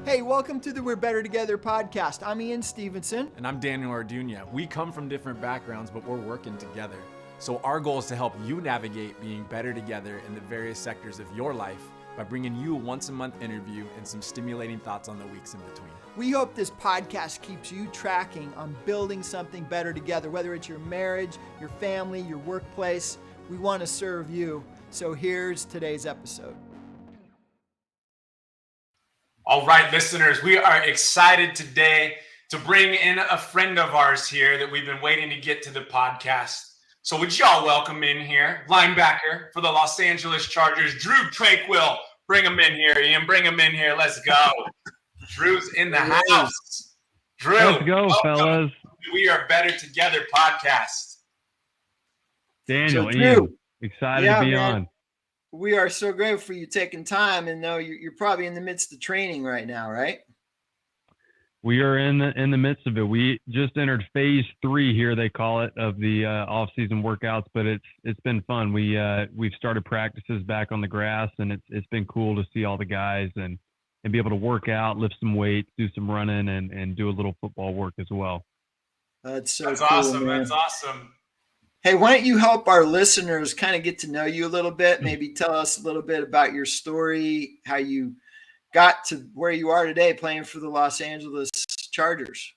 Hey, welcome to the We're Better Together podcast. I'm Ian Stevenson. And I'm Daniel Arduña. We come from different backgrounds, but we're working together. So our goal is to help you navigate being better together in the various sectors of your life by bringing you a once-a-month interview and some stimulating thoughts on the weeks in between. We hope this podcast keeps you tracking on building something better together, whether it's your marriage, your family, your workplace. We want to serve you. So here's today's episode. All right, listeners, we are excited today to bring in a friend of ours here that we've been waiting to get to the podcast. So would y'all welcome in here, linebacker for the Los Angeles Chargers, Drue Tranquill. Bring him in here, Ian. Bring him in here. Let's go. Drue's in the house. Drue, let's go, welcome. fellas. We Are Better Together podcast. Daniel, So, Ian, Drue, excited to be on. We are so grateful for you taking time, and know you're probably in the midst of training right now, right? We are in the midst of it. We just entered phase 3 here, they call it, of the off-season workouts, but it's been fun. We've started practices back on the grass, and it's been cool to see all the guys and be able to work out, lift some weights, do some running, and do a little football work as well. That's cool, awesome. Man. That's awesome. Hey, why don't you help our listeners kind of get to know you a little bit? Maybe tell us a little bit about your story, how you got to where you are today playing for the Los Angeles Chargers.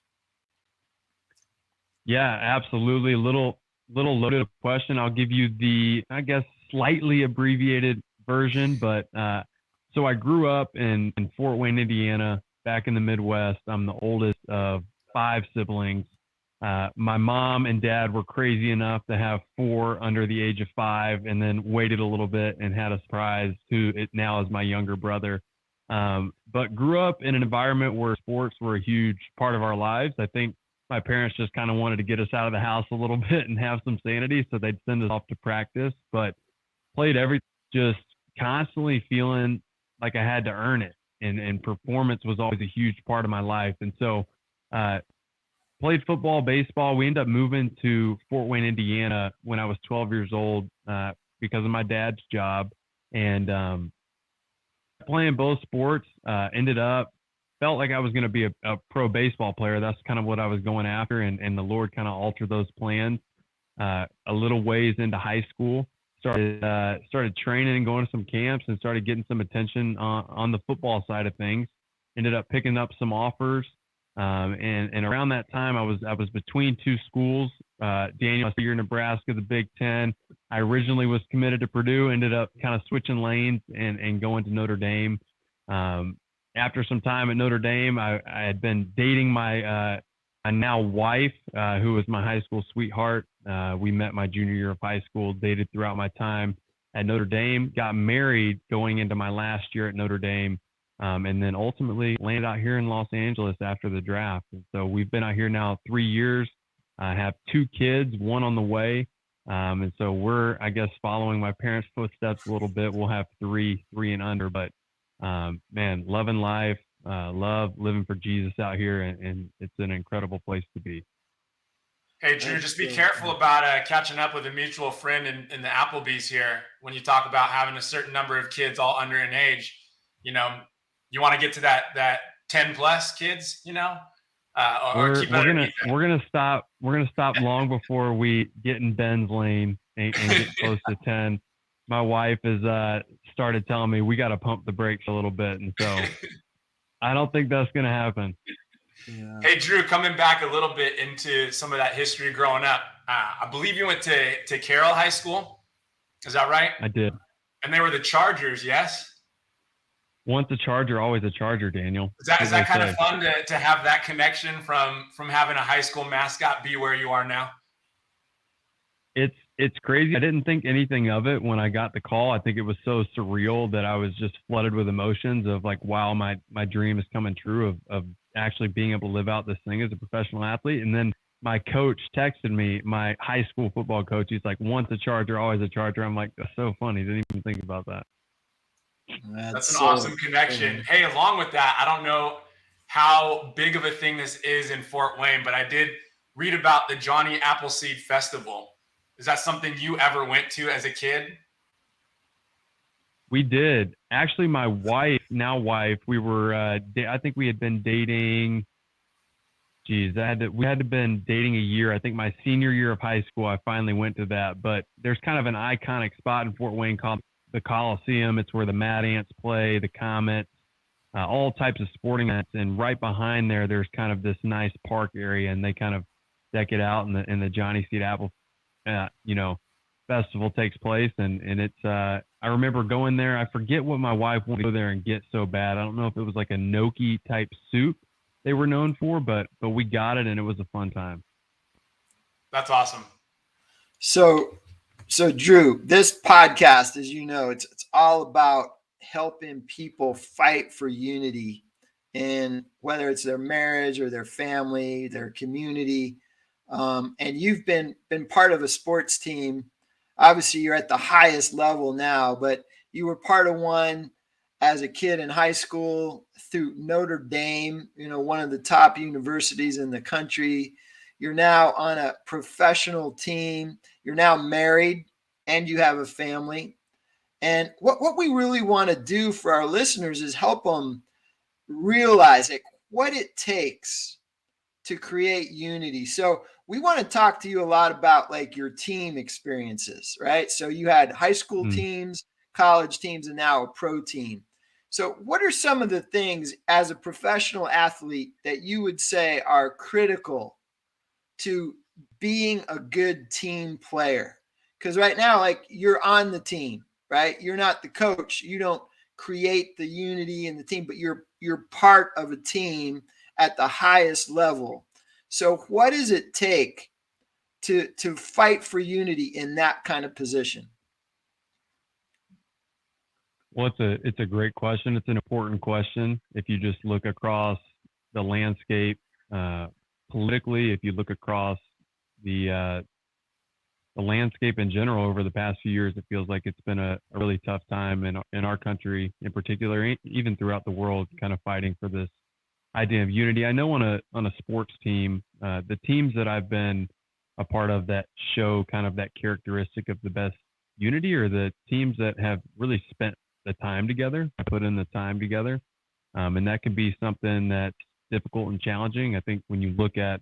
Yeah, absolutely. A little loaded question. I'll give you the, I guess, slightly abbreviated version. But so I grew up in Fort Wayne, Indiana, back in the Midwest. I'm the oldest of 5 siblings. My mom and dad were crazy enough to have 4 under the age of 5, and then waited a little bit and had a surprise who it now is my younger brother. But grew up in an environment where sports were a huge part of our lives. I think my parents just kind of wanted to get us out of the house a little bit and have some sanity, so they'd send us off to practice, but played everything, just constantly feeling like I had to earn it. And performance was always a huge part of my life. And so, played football, baseball. We ended up moving to Fort Wayne, Indiana when I was 12 years old because of my dad's job. And playing both sports, felt like I was going to be a pro baseball player. That's kind of what I was going after. And the Lord kind of altered those plans a little ways into high school. Started training and going to some camps and started getting some attention on the football side of things. Ended up picking up some offers. And around that time, I was between 2 schools. Daniel, year Nebraska, the Big Ten. I originally was committed to Purdue, ended up kind of switching lanes and going to Notre Dame. After some time at Notre Dame, I had been dating my now wife, who was my high school sweetheart. We met my junior year of high school, dated throughout my time at Notre Dame, got married going into my last year at Notre Dame. And then ultimately landed out here in Los Angeles after the draft. And so we've been out here now 3 years. I have 2 kids, 1 on the way. And so we're, I guess, following my parents' footsteps a little bit. We'll have 3 and under, but man, loving life, love living for Jesus out here. And it's an incredible place to be. Hey, Drue, just be careful about catching up with a mutual friend in the Applebee's here when you talk about having a certain number of kids all under an age. You know, you want to get to that 10 plus kids, you know, we're gonna stop long before we get in Ben's lane and get close to 10. My wife has started telling me we got to pump the brakes a little bit, and so I don't think that's gonna happen. Yeah. Hey, Drue, coming back a little bit into some of that history growing up, I believe you went to Carroll High School. Is that right? I did. And they were the Chargers, yes? Once a Charger, always a Charger, Daniel. Is that kind of fun to have that connection from having a high school mascot be where you are now? It's crazy. I didn't think anything of it when I got the call. I think it was so surreal that I was just flooded with emotions of like, wow, my dream is coming true of actually being able to live out this thing as a professional athlete. And then my coach texted me, my high school football coach. He's like, once a Charger, always a Charger. I'm like, that's so funny. Didn't even think about that. That's an awesome connection. Hey, along with that, I don't know how big of a thing this is in Fort Wayne, but I did read about the Johnny Appleseed Festival. Is that something you ever went to as a kid? We did. Actually, my wife, now wife, we were, I think we had been dating, we had to have been dating a year. I think my senior year of high school, I finally went to that. But there's kind of an iconic spot in Fort Wayne called the Coliseum. It's where the Mad Ants play, the Comets, all types of sporting events. And right behind there, there's kind of this nice park area, and they kind of deck it out, and the Johnny Seed Apple, festival takes place. And it's, I remember going there. I forget what my wife wanted to go there and get so bad. I don't know if it was like a gnocchi type soup they were known for, but we got it, and it was a fun time. That's awesome. So Drue, this podcast, as you know, it's all about helping people fight for unity, in whether it's their marriage or their family, their community. And you've been part of a sports team. Obviously, you're at the highest level now, but you were part of one as a kid in high school through Notre Dame, one of the top universities in the country. You're now on a professional team. You're now married and you have a family. And what we really want to do for our listeners is help them realize what it takes to create unity. So we want to talk to you a lot about like your team experiences, right? So you had high school teams, college teams, and now a pro team. So what are some of the things as a professional athlete that you would say are critical to being a good team player? Because right now, like, you're on the team, right? You're not the coach. You don't create the unity in the team, but you're part of a team at the highest level. So what does it take to fight for unity in that kind of position? Well, it's a great question. It's an important question. If you just look across the landscape politically, if you look across the landscape in general over the past few years, it feels like it's been a really tough time in our country in particular, even throughout the world, kind of fighting for this idea of unity. I know on a sports team, the teams that I've been a part of that show kind of that characteristic of the best unity are the teams that have really spent the time together, put in the time together. And that can be something that's difficult and challenging. I think when you look at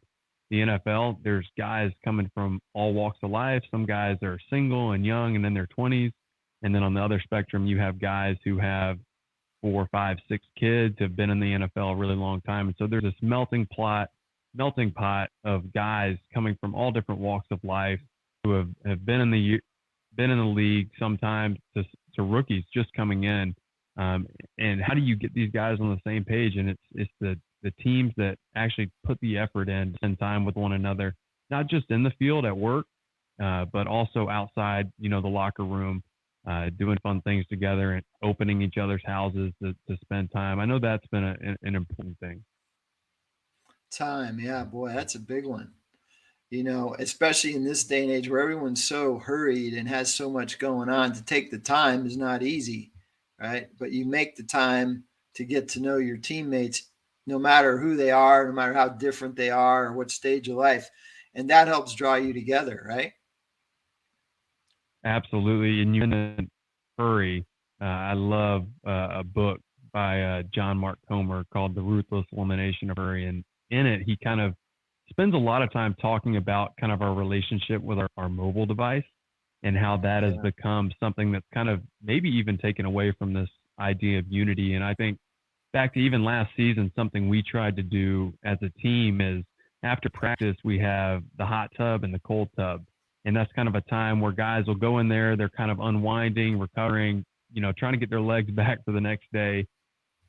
the NFL, there's guys coming from all walks of life. Some guys are single and young and in their 20s. And then on the other spectrum, you have guys who have 4, 5, 6 kids, have been in the NFL a really long time. And so there's this melting pot of guys coming from all different walks of life who have been in the league sometimes to rookies just coming in. And how do you get these guys on the same page? And it's the teams that actually put the effort in to spend time with one another, not just in the field at work, but also outside, the locker room, doing fun things together and opening each other's houses to spend time. I know that's been an important thing. Time. Yeah, boy, that's a big one. Especially in this day and age where everyone's so hurried and has so much going on, to take the time is not easy, right? But you make the time to get to know your teammates, no matter who they are, no matter how different they are or what stage of life. And that helps draw you together, right? Absolutely. And you're in a hurry. I love a book by John Mark Comer called The Ruthless Elimination of Hurry. And in it, he kind of spends a lot of time talking about kind of our relationship with our mobile device and how that has become something that's kind of maybe even taken away from this idea of unity. And I think back to even last season, something we tried to do as a team is after practice, we have the hot tub and the cold tub. And that's kind of a time where guys will go in there, they're kind of unwinding, recovering, trying to get their legs back for the next day.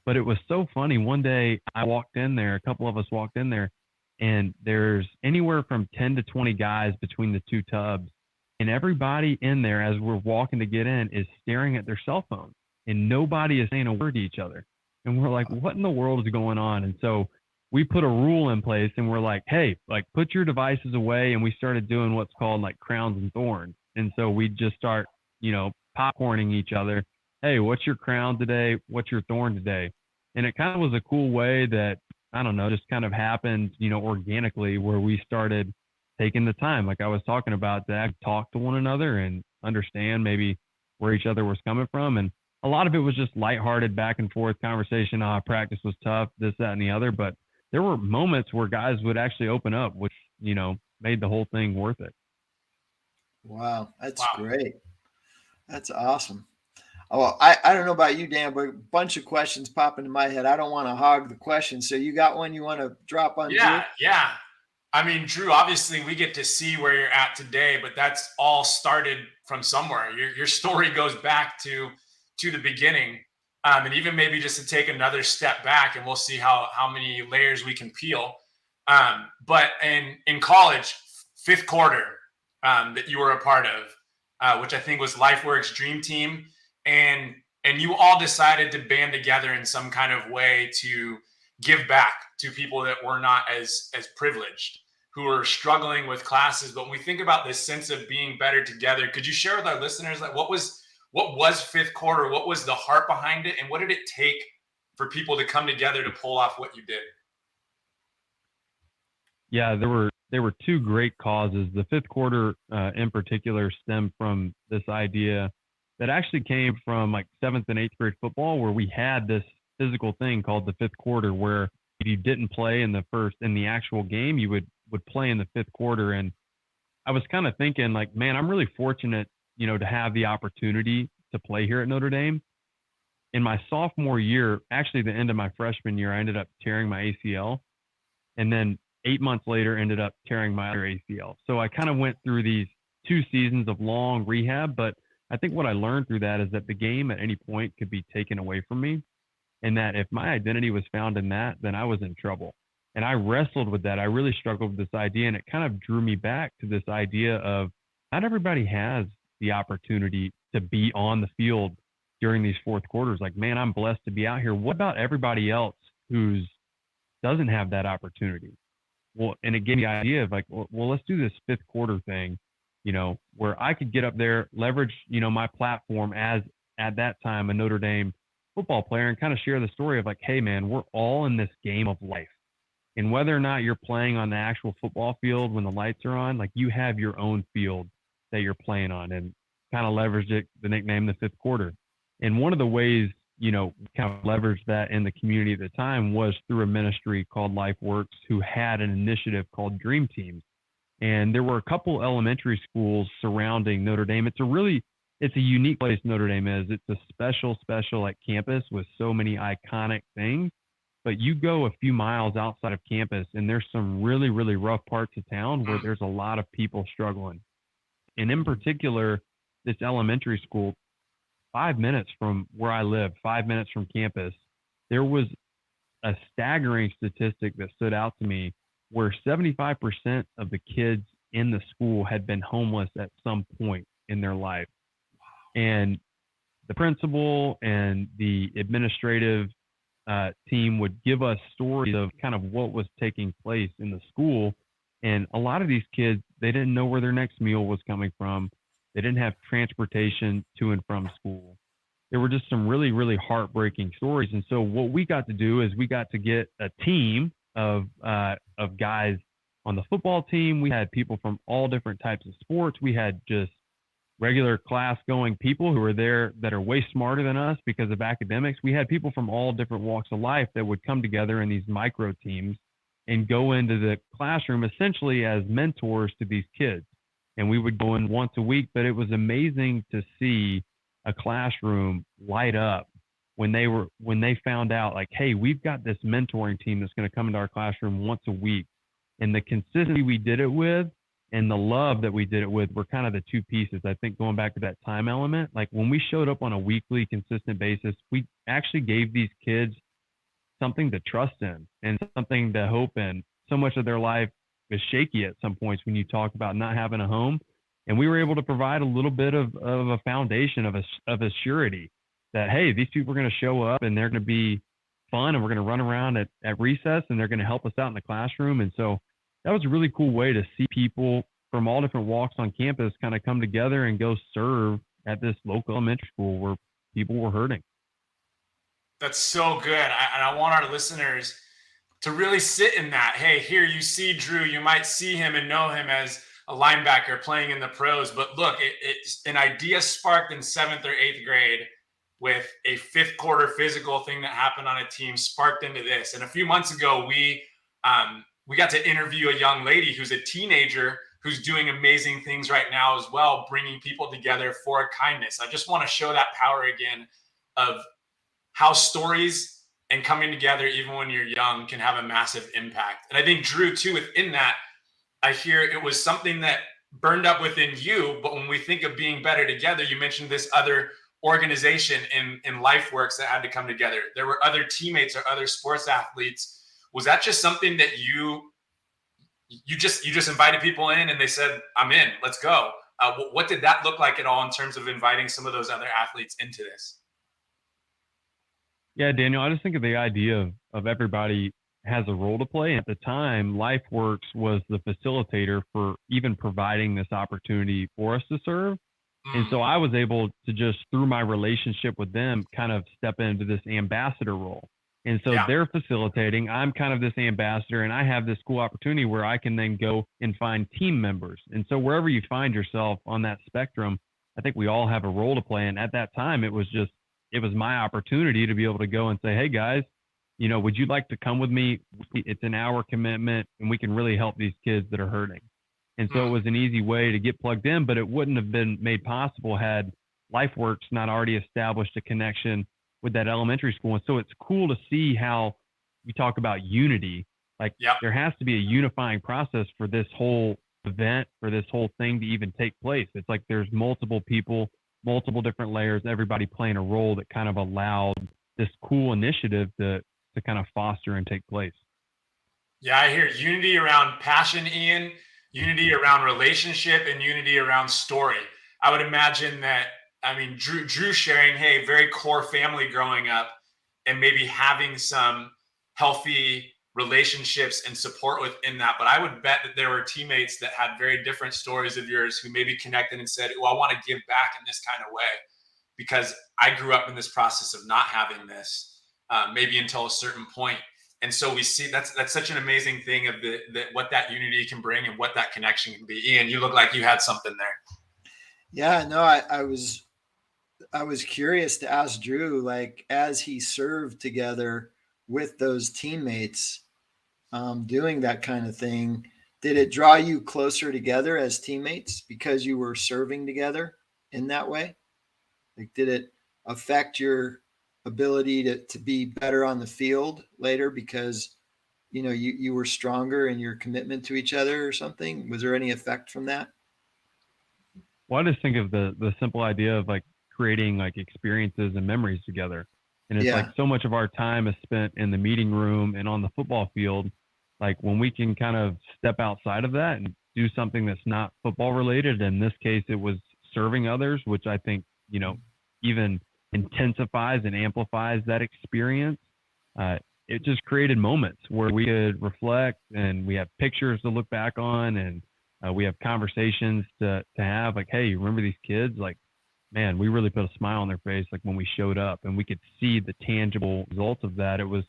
But it was so funny. One day I walked in there, a couple of us walked in there, and there's anywhere from 10 to 20 guys between the two tubs. And everybody in there, as we're walking to get in, is staring at their cell phone. And nobody is saying a word to each other. And we're like, what in the world is going on? And so we put a rule in place, and we're like, hey, like, put your devices away. And we started doing what's called like crowns and thorns. And so we just start, popcorning each other. Hey, what's your crown today? What's your thorn today? And it kind of was a cool way that, I don't know, just kind of happened, organically, where we started taking the time, like I was talking about, to talk to one another and understand maybe where each other was coming from. And a lot of it was just lighthearted back and forth conversation. Practice was tough, this, that, and the other. But there were moments where guys would actually open up, which, made the whole thing worth it. Wow. That's great. That's awesome. Oh, I don't know about you, Dan, but a bunch of questions pop into my head. I don't want to hog the questions. So you got one you want to drop on Drue? Yeah. I mean, Drue, obviously we get to see where you're at today, but that's all started from somewhere. Your story goes back to the beginning. And even maybe just to take another step back, and we'll see how many layers we can peel. But in college, fifth quarter that you were a part of, which I think was LifeWorks Dream Team, and you all decided to band together in some kind of way to give back to people that were not as privileged, who are struggling with classes. But when we think about this sense of being better together, could you share with our listeners, like, what was fifth quarter? What was the heart behind it? And what did it take for people to come together to pull off what you did? Yeah, there were two great causes. The fifth quarter in particular stemmed from this idea that actually came from like 7th and 8th grade football, where we had this physical thing called the fifth quarter, where if you didn't play in the actual game, you would play in the fifth quarter. And I was kind of thinking, like, man, I'm really fortunate, to have the opportunity to play here at Notre Dame. In my sophomore year, actually the end of my freshman year, I ended up tearing my ACL. And then 8 months later, ended up tearing my other ACL. So I kind of went through these 2 seasons of long rehab. But I think what I learned through that is that the game at any point could be taken away from me. And that if my identity was found in that, then I was in trouble. And I wrestled with that. I really struggled with this idea. And it kind of drew me back to this idea of not everybody has the opportunity to be on the field during these fourth quarters. Like, man, I'm blessed to be out here. What about everybody else who doesn't have that opportunity? Well, and it gave me the idea of like, well, let's do this fifth quarter thing, where I could get up there, leverage, my platform as at that time a Notre Dame football player, and kind of share the story of like, hey man, we're all in this game of life. And whether or not you're playing on the actual football field when the lights are on, like, you have your own field that you're playing on, and kind of leveraged it, the nickname, the fifth quarter. And one of the ways, kind of leveraged that in the community at the time was through a ministry called LifeWorks, who had an initiative called Dream Teams. And there were a couple elementary schools surrounding Notre Dame. It's a unique place Notre Dame is. It's a special like campus with so many iconic things. But you go a few miles outside of campus, and there's some really, really rough parts of town where there's a lot of people struggling. And in particular, this elementary school, 5 minutes from where I live, 5 minutes from campus, there was a staggering statistic that stood out to me, where 75% of the kids in the school had been homeless at some point in their life. And the principal and the administrative team would give us stories of kind of what was taking place in the school. And a lot of these kids, they didn't know where their next meal was coming from. They didn't have transportation to and from school. There were just some really, really heartbreaking stories. And so what we got to do is we got to get a team of guys on the football team. We had people from all different types of sports. We had just regular class going people who were there that are way smarter than us because of academics. We had people from all different walks of life that would come together in these micro teams and go into the classroom essentially as mentors to these kids. And we would go in once a week, but it was amazing to see a classroom light up when they found out, like, hey, we've got this mentoring team that's going to come into our classroom once a week. And the consistency we did it with and the love that we did it with were kind of the two pieces. I think going back to that time element, like when we showed up on a weekly consistent basis, we actually gave these kids something to trust in and something to hope in. So much of their life is shaky at some points when you talk about not having a home. And we were able to provide a little bit of a foundation of a surety that, hey, these people are going to show up and they're going to be fun and we're going to run around at recess and they're going to help us out in the classroom. And so that was a really cool way to see people from all different walks on campus kind of come together and go serve at this local elementary school where people were hurting. That's so good. And I want our listeners to really sit in that. Hey, here you see Drue. You might see him and know him as a linebacker playing in the pros. But look, it's an idea sparked in 7th or 8th grade with a fifth quarter physical thing that happened on a team sparked into this. And a few months ago, we got to interview a young lady who's a teenager who's doing amazing things right now as well, bringing people together for a kindness. I just want to show that power again of how stories and coming together, even when you're young, can have a massive impact. And I think, Drue, too, within that, I hear it was something that burned up within you. But when we think of being better together, you mentioned this other organization in LifeWorks that had to come together. There were other teammates or other sports athletes. Was that just something that you just invited people in and they said, I'm in, let's go? What did that look like at all in terms of inviting some of those other athletes into this? Yeah, Daniel, I just think of the idea of everybody has a role to play. At the time, LifeWorks was the facilitator for even providing this opportunity for us to serve. And so I was able to just, through my relationship with them, kind of step into this ambassador role. And so they're facilitating. I'm kind of this ambassador, and I have this cool opportunity where I can then go and find team members. And so wherever you find yourself on that spectrum, I think we all have a role to play. And at that time, it was my opportunity to be able to go and say, hey, guys, would you like to come with me? It's an hour commitment, and we can really help these kids that are hurting. And so it was an easy way to get plugged in, but it wouldn't have been made possible had LifeWorks not already established a connection with that elementary school. And so it's cool to see how we talk about unity. Like there has to be a unifying process for this whole event, for this whole thing to even take place. It's like there's multiple people, multiple different layers, everybody playing a role that kind of allowed this cool initiative to kind of foster and take place. Yeah, I hear unity around passion, Ian, unity around relationship, and unity around story. I would imagine that, Drue sharing, hey, very core family growing up and maybe having some healthy relationships and support within that. But I would bet that there were teammates that had very different stories of yours who maybe connected and said, well, I want to give back in this kind of way because I grew up in this process of not having this, maybe until a certain point. And so we see that's such an amazing thing of what that unity can bring and what that connection can be. Ian, you look like you had something there. Yeah, no, I was curious to ask Drue, like, as he served together with those teammates, doing that kind of thing, did it draw you closer together as teammates because you were serving together in that way? Like, did it affect your ability to be better on the field later because you were stronger in your commitment to each other or something? Was there any effect from that? Well, I just think of the simple idea of like creating like experiences and memories together. And it's like so much of our time is spent in the meeting room and on the football field. Like when we can kind of step outside of that and do something that's not football related. In this case, it was serving others, which I think, even intensifies and amplifies that experience. It just created moments where we could reflect and we have pictures to look back on and we have conversations to have like, hey, remember these kids? Like, man, we really put a smile on their face like when we showed up and we could see the tangible results of that. It was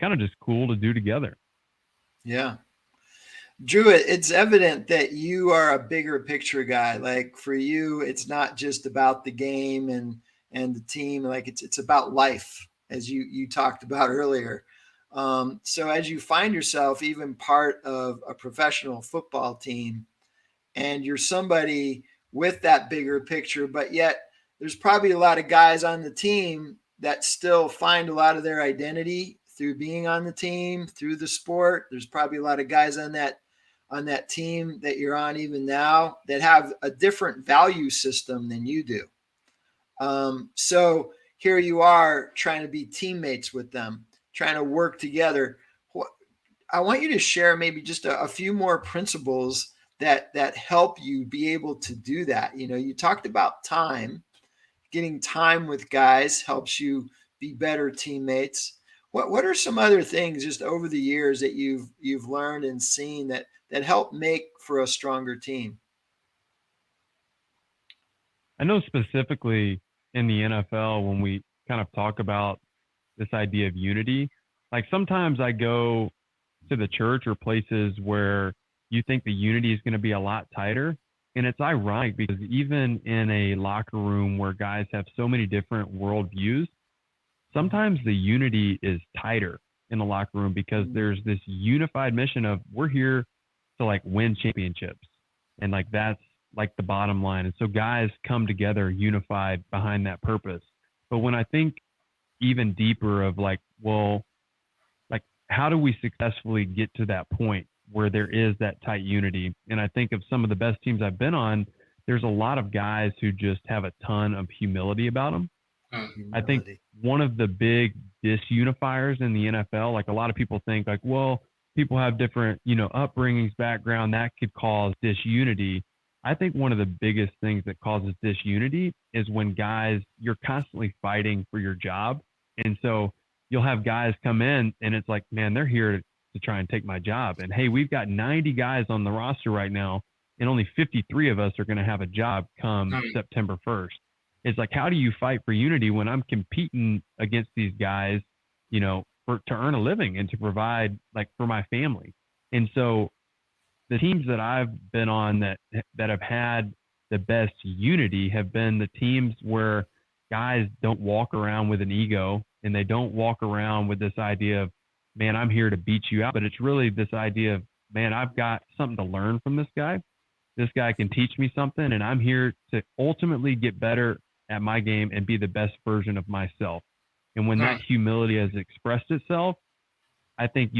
kind of just cool to do together. Yeah. Drue, it's evident that you are a bigger picture guy. Like for you, it's not just about the game and the team. Like it's about life, as you talked about earlier. So as you find yourself even part of a professional football team, and you're somebody with that bigger picture, but yet there's probably a lot of guys on the team that still find a lot of their identity through being on the team, through the sport. There's probably a lot of guys on that team that you're on even now that have a different value system than you do. So here you are trying to be teammates with them, trying to work together. I want you to share maybe just a few more principles that help you be able to do that. You talked about time. Getting time with guys helps you be better teammates. What are some other things just over the years that you've learned and seen that help make for a stronger team? I know specifically in the NFL, when we kind of talk about this idea of unity, like sometimes I go to the church or places where you think the unity is going to be a lot tighter. And it's ironic because even in a locker room where guys have so many different worldviews, sometimes the unity is tighter in the locker room because there's this unified mission of we're here to like win championships. And like that's like the bottom line. And so guys come together unified behind that purpose. But when I think even deeper of like, well, like how do we successfully get to that point where there is that tight unity? And I think of some of the best teams I've been on, there's a lot of guys who just have a ton of humility about them. I think one of the big disunifiers in the NFL, like a lot of people think like, well, people have different, upbringings, background that could cause disunity. I think one of the biggest things that causes disunity is when guys, you're constantly fighting for your job. And so you'll have guys come in and it's like, man, they're here to try and take my job. And hey, we've got 90 guys on the roster right now, and only 53 of us are going to have a job come September 1st. It's like, how do you fight for unity when I'm competing against these guys, to earn a living and to provide like for my family? And so the teams that I've been on that have had the best unity have been the teams where guys don't walk around with an ego and they don't walk around with this idea of, man, I'm here to beat you out. But it's really this idea of, man, I've got something to learn from this guy. This guy can teach me something, and I'm here to ultimately get better at my game and be the best version of myself. And when that humility has expressed itself, I think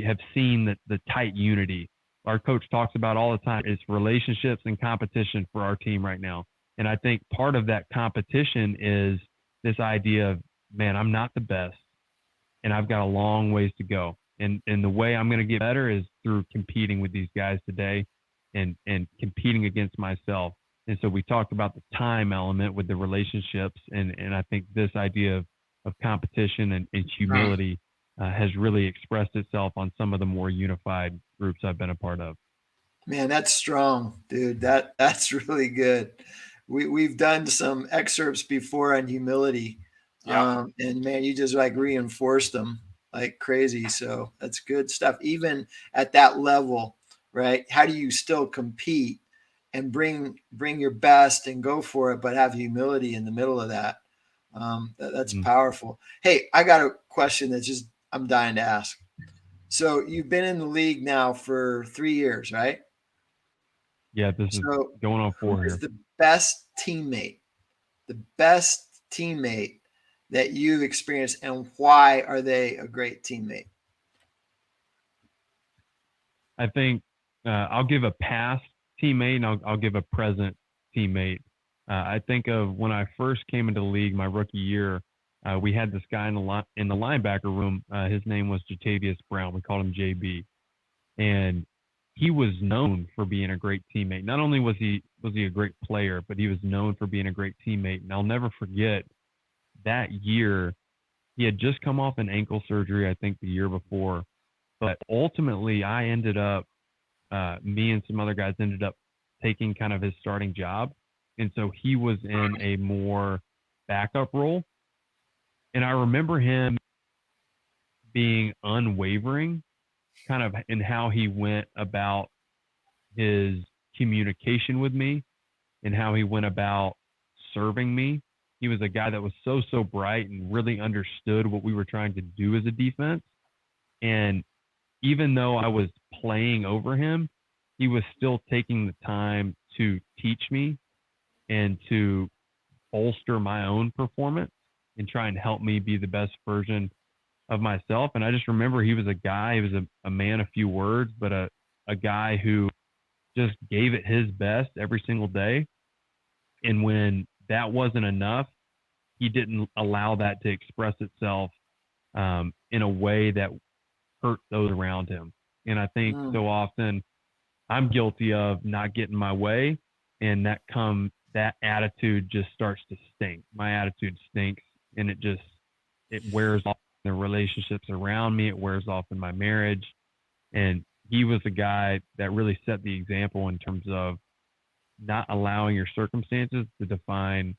have seen the tight unity. Our coach talks about all the time. It's relationships and competition for our team right now. And I think part of that competition is this idea of, man, I'm not the best and I've got a long ways to go. And the way I'm going to get better is through competing with these guys today and competing against myself. And so we talked about the time element with the relationships. And I think this idea of competition and humility has really expressed itself on some of the more unified groups I've been a part of. Man, that's strong, dude. That's really good. We've done some excerpts before on humility. And man, you just like reinforced them like crazy. So that's good stuff. Even at that level, right? How do you still compete and bring your best and go for it, but have humility in the middle of that? That's powerful. Hey, I got a question that's just I'm dying to ask. So you've been in the league now for 3 years, right? Yeah, this is going on 4 here. Who is the best teammate that you've experienced, and why are they a great teammate? I think I'll give a past teammate and I'll give a present teammate. I think of when I first came into the league, my rookie year, we had this guy in the linebacker room. His name was Jatavius Brown. We called him JB, and he was known for being a great teammate. Not only was he a great player, but he was known for being a great teammate. And I'll never forget that year. He had just come off an ankle surgery, I think the year before. But ultimately, I ended up, me and some other guys ended up taking kind of his starting job. And so he was in a more backup role. And I remember him being unwavering kind of in how he went about his communication with me and how he went about serving me. He was a guy that was so bright and really understood what we were trying to do as a defense. And even though I was playing over him, he was still taking the time to teach me and to bolster my own performance and try and help me be the best version of myself. And I just remember he was a man of few words, but a guy who just gave it his best every single day. And when that wasn't enough, he didn't allow that to express itself in a way that hurt those around him. And I think so often I'm guilty of not getting my way, and that attitude just starts to stink. My attitude stinks, and it wears off in the relationships around me. It wears off in my marriage. And he was a guy that really set the example in terms of not allowing your circumstances to define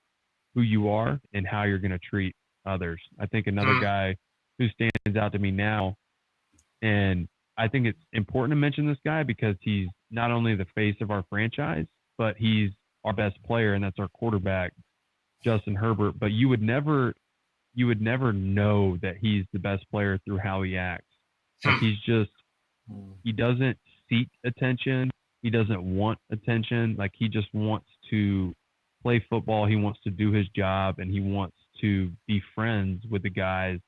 who you are and how you're going to treat others. I think another guy who stands out to me now, and I think it's important to mention this guy because he's not only the face of our franchise, but he's our best player, and that's our quarterback, Justin Herbert. But you would never know that he's the best player through how he acts. Like he doesn't seek attention. He doesn't want attention. Like he just wants to play football. He wants to do his job, and he wants to be friends with the guys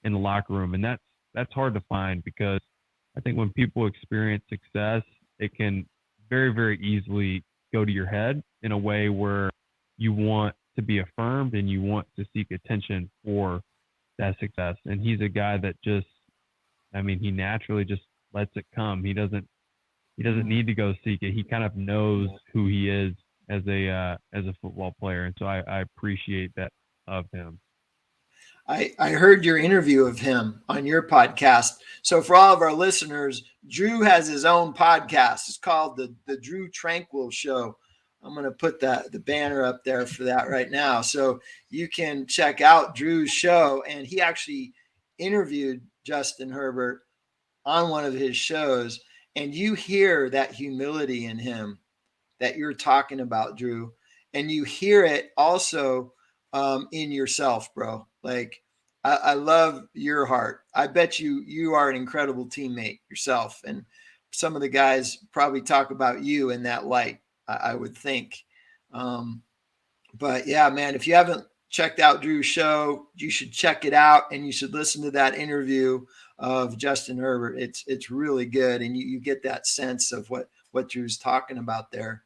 in the locker room. And that's hard to find, because I think when people experience success, it can very, very easily go to your head in a way where you want to be affirmed and you want to seek attention for that success. And he's a guy that he naturally just lets it come. He doesn't need to go seek it. He kind of knows who he is as a football player. And so I appreciate that of him. I heard your interview of him on your podcast. So for all of our listeners, Drue has his own podcast. It's called the Drue Tranquill Show. I'm going to put the banner up there for that right now. So you can check out Drue's show. And he actually interviewed Justin Herbert on one of his shows. And you hear that humility in him that you're talking about, Drue. And you hear it also in yourself, bro. Like, I love your heart. I bet you are an incredible teammate yourself. And some of the guys probably talk about you in that light, I would think. But yeah, man, if you haven't checked out Drue's show, you should check it out, and you should listen to that interview of Justin Herbert. It's really good. And you get that sense of what Drue's talking about there.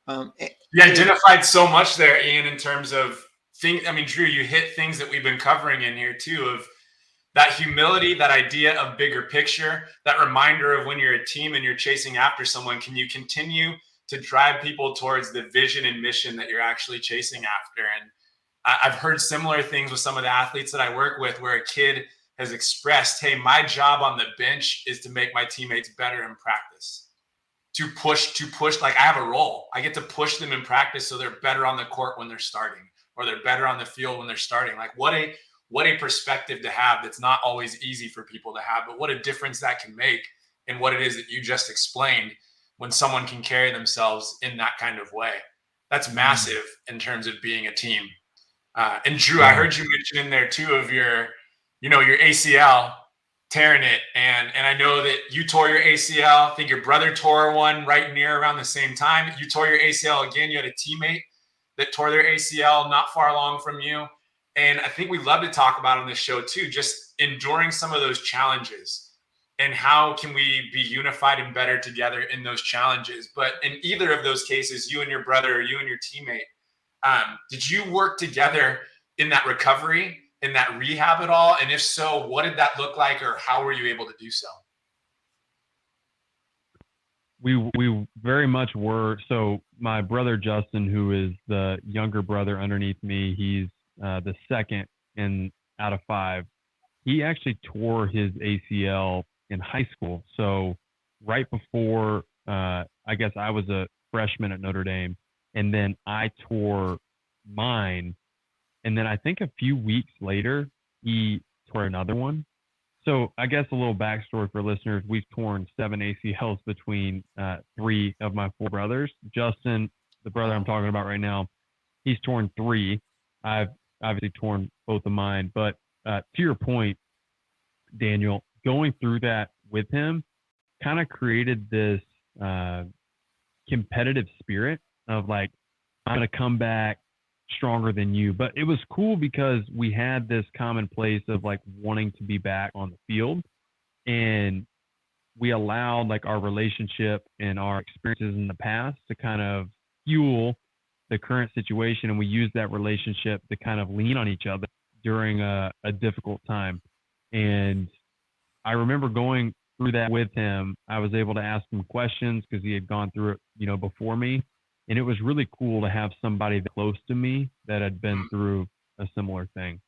You identified so much there, Ian, in terms of things. I mean, Drue, you hit things that we've been covering in here too, of that humility, that idea of bigger picture, that reminder of when you're a team and you're chasing after someone, can you continue to drive people towards the vision and mission that you're actually chasing after? And I've heard similar things with some of the athletes that I work with, where a kid has expressed, hey, my job on the bench is to make my teammates better in practice. To push, like I have a role. I get to push them in practice so they're better on the court when they're starting, or they're better on the field when they're starting. Like what a perspective to have that's not always easy for people to have, but what a difference that can make in what it is that you just explained when someone can carry themselves in that kind of way. That's massive in terms of being a team. And Drue, I heard you mention in there too of your ACL, tearing it. And I know that you tore your ACL. I think your brother tore one right near around the same time. You tore your ACL again. You had a teammate that tore their ACL not far along from you. And I think we love to talk about on this show too, just enduring some of those challenges and how can we be unified and better together in those challenges. But in either of those cases, you and your brother or you and your teammate, did you work together in that recovery, in that rehab at all? And if so, what did that look like, or how were you able to do so? We very much were. So my brother Justin, who is the younger brother underneath me, he's the second out of 5. He actually tore his ACL in high school. So right before, I guess I was a freshman at Notre Dame, and then I tore mine. And then I think a few weeks later, he tore another one. So I guess a little backstory for listeners, we've torn 7 ACLs between 3 of my 4 brothers. Justin, the brother I'm talking about right now, he's torn 3. I've obviously torn both of mine. But to your point, Daniel, going through that with him kind of created this competitive spirit of like, I'm going to come back stronger than you. But it was cool because we had this common place of like wanting to be back on the field, and we allowed like our relationship and our experiences in the past to kind of fuel the current situation. And we used that relationship to kind of lean on each other during a difficult time. And I remember going through that with him. I was able to ask him questions because he had gone through it, before me. And it was really cool to have somebody close to me that had been through a similar thing.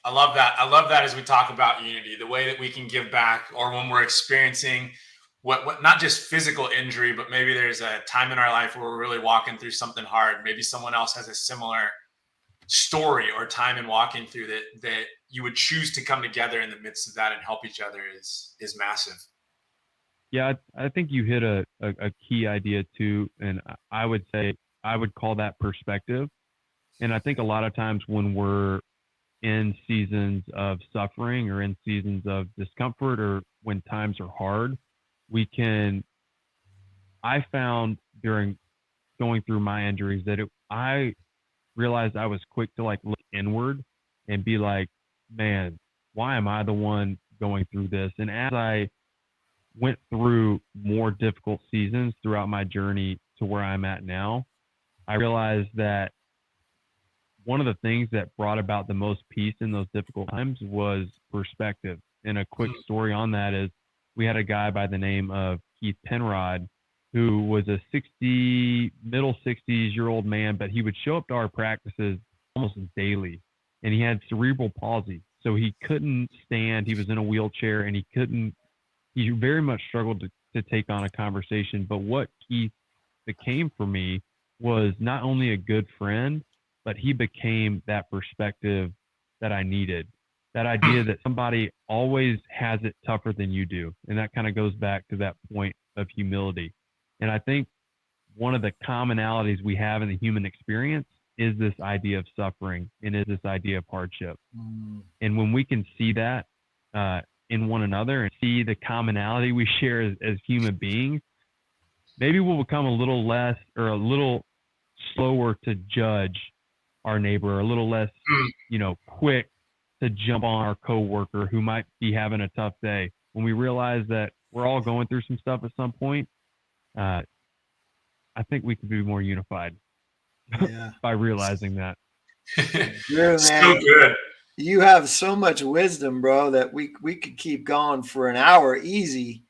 I love that. I love that as we talk about unity, the way that we can give back, or when we're experiencing what not just physical injury, but maybe there's a time in our life where we're really walking through something hard. Maybe someone else has a similar story or time in walking through that you would choose to come together in the midst of that and help each other is massive. Yeah, I think you hit a key idea too, and I would say I would call that perspective. And I think a lot of times when we're in seasons of suffering or in seasons of discomfort or when times are hard, we can. I found during going through my injuries that I realized I was quick to like look inward and be like, man, why am I the one going through this? And as I went through more difficult seasons throughout my journey to where I'm at now, I realized that one of the things that brought about the most peace in those difficult times was perspective. And a quick story on that is we had a guy by the name of Keith Penrod who was a middle 60s-year-old man, but he would show up to our practices almost daily. And he had cerebral palsy. So he couldn't stand. He was in a wheelchair and he very much struggled to take on a conversation. But what Keith became for me was not only a good friend, but he became that perspective that I needed. That idea that somebody always has it tougher than you do. And that kind of goes back to that point of humility. And I think one of the commonalities we have in the human experience is this idea of suffering and is this idea of hardship. And when we can see that in one another and see the commonality we share as human beings, maybe we'll become a little less or a little slower to judge our neighbor, a little less, quick to jump on our coworker who might be having a tough day. When we realize that we're all going through some stuff at some point, I think we could be more unified by realizing that. Drew, So man, good. you have so much wisdom, bro, that we could keep going for an hour easy.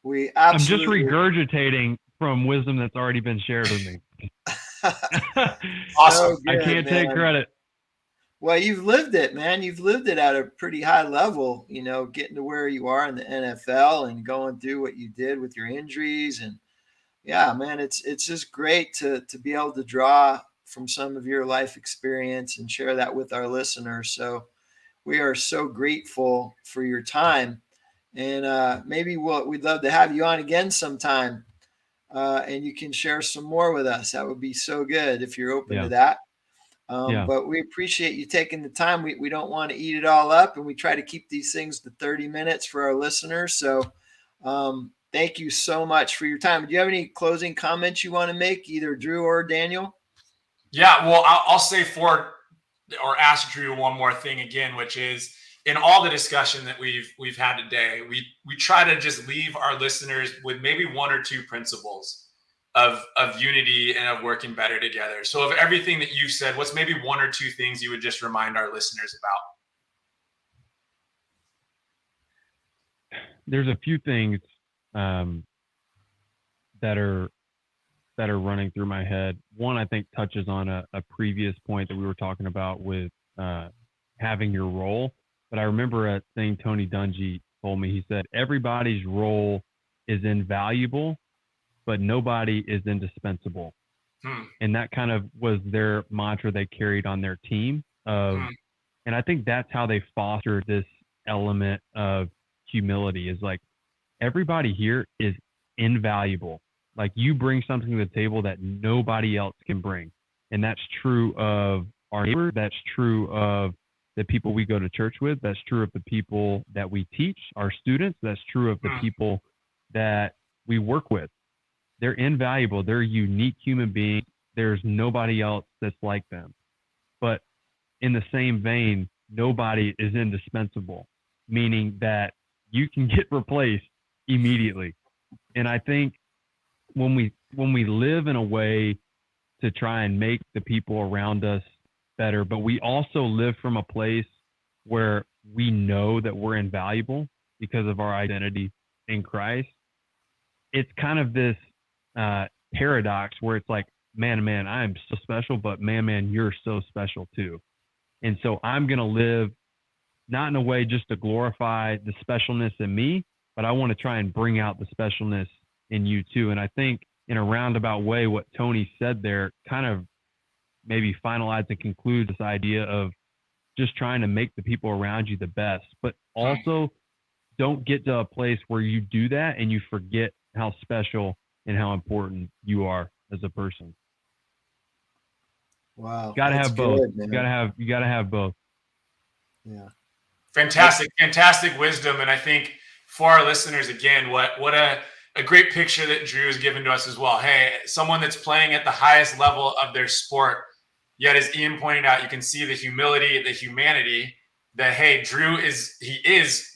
We absolutely. I'm just regurgitating from wisdom that's already been shared with me. Awesome. So good, I can't take credit. Well, you've lived it, man. You've lived it at a pretty high level, getting to where you are in the NFL and going through what you did with your injuries. And yeah, man, it's just great to be able to draw from some of your life experience and share that with our listeners. So we are so grateful for your time. And maybe we'd love to have you on again sometime. And you can share some more with us. That would be so good if you're open to that. But we appreciate you taking the time. We don't want to eat it all up, and we try to keep these things to 30 minutes for our listeners. So thank you so much for your time. Do you have any closing comments you want to make, either Drue or Daniel? Yeah, well, I'll say or ask Drue one more thing again, which is in all the discussion that we've had today, we try to just leave our listeners with maybe one or two principles of unity and of working better together. So of everything that you've said, what's maybe one or two things you would just remind our listeners about? There's a few things that are running through my head. One, I think, touches on a previous point that we were talking about with having your role. But I remember a thing Tony Dungy told me. He said, everybody's role is invaluable, but nobody is indispensable. And that kind of was their mantra they carried on their team. And I think that's how they fostered this element of humility, is like, everybody here is invaluable. Like, you bring something to the table that nobody else can bring. And that's true of our neighbors. That's true of the people we go to church with. That's true of the people that we teach, our students. That's true of the people that we work with. They're invaluable. They're unique human beings. There's nobody else that's like them. But in the same vein, nobody is indispensable, meaning that you can get replaced immediately. And I think when we live in a way to try and make the people around us better, but we also live from a place where we know that we're invaluable because of our identity in Christ, it's kind of this paradox where it's like, man, I am so special, but man, you're so special too. And so I'm going to live not in a way just to glorify the specialness in me, but I want to try and bring out the specialness in you too. And I think in a roundabout way, what Tony said there kind of maybe finalize and conclude this idea of just trying to make the people around you the best, but also don't get to a place where you do that and you forget how special and how important you are as a person. Wow. Got to that's have both. good, man. You got to have both. Yeah. Fantastic wisdom. And I think for our listeners, again, what a great picture that Drue has given to us as well. Hey, someone that's playing at the highest level of their sport, yet as Ian pointed out, you can see the humility, the humanity that, hey, Drue is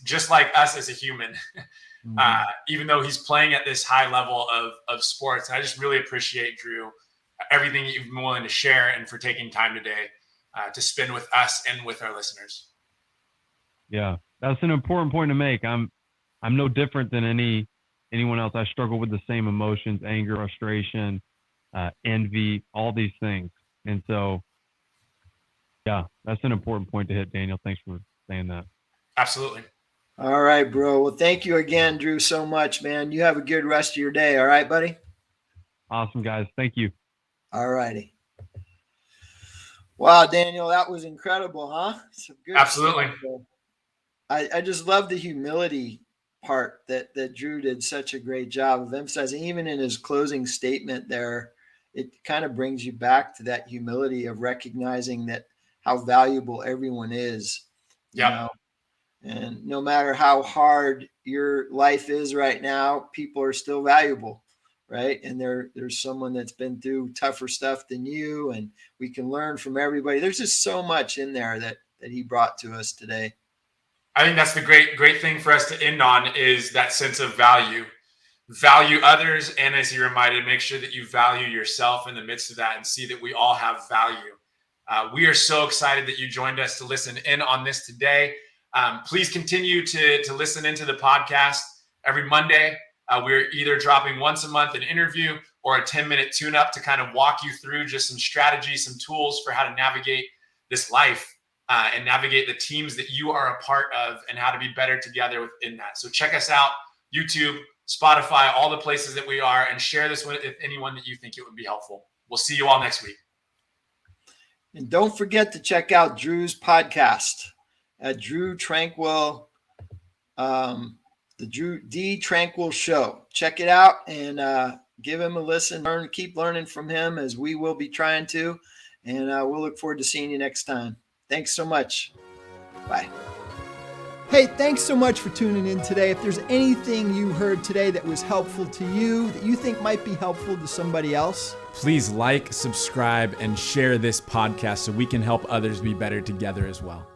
just like us as a human, even though he's playing at this high level of sports. And I just really appreciate, Drue, everything that you've been willing to share and for taking time today to spend with us and with our listeners. Yeah, that's an important point to make. I'm no different than anyone else. I struggle with the same emotions: anger, frustration, envy, all these things. And so, yeah, that's an important point to hit, Daniel. Thanks for saying that. Absolutely. All right, bro. Well, thank you again, Drue, so much, man. You have a good rest of your day. All right, buddy? Awesome, guys. Thank you. All righty. Wow, Daniel, that was incredible, huh? Some good Absolutely. stuff. I just love the humility part that Drue did such a great job of emphasizing. Even in his closing statement there, it kind of brings you back to that humility of recognizing that how valuable everyone is, you know, and no matter how hard your life is right now, people are still valuable, right? And there's someone that's been through tougher stuff than you, and we can learn from everybody. There's just so much in there that he brought to us today. I think that's the great thing for us to end on is that sense of value others. And as you reminded, make sure that you value yourself in the midst of that and see that we all have value. We are so excited that you joined us to listen in on this today. Please continue to listen into the podcast every Monday. We're either dropping once a month an interview or a 10-minute tune-up to kind of walk you through just some strategies, some tools for how to navigate this life. And navigate the teams that you are a part of and how to be better together within that. So check us out, YouTube, Spotify, all the places that we are, and share this with anyone that you think it would be helpful. We'll see you all next week. And don't forget to check out Drue's podcast at Drue Tranquill, the D Tranquill Show. Check it out and give him a listen. Keep learning from him as we will be trying to. And we'll look forward to seeing you next time. Thanks so much. Bye. Hey, thanks so much for tuning in today. If there's anything you heard today that was helpful to you, that you think might be helpful to somebody else, please like, subscribe, and share this podcast so we can help others be better together as well.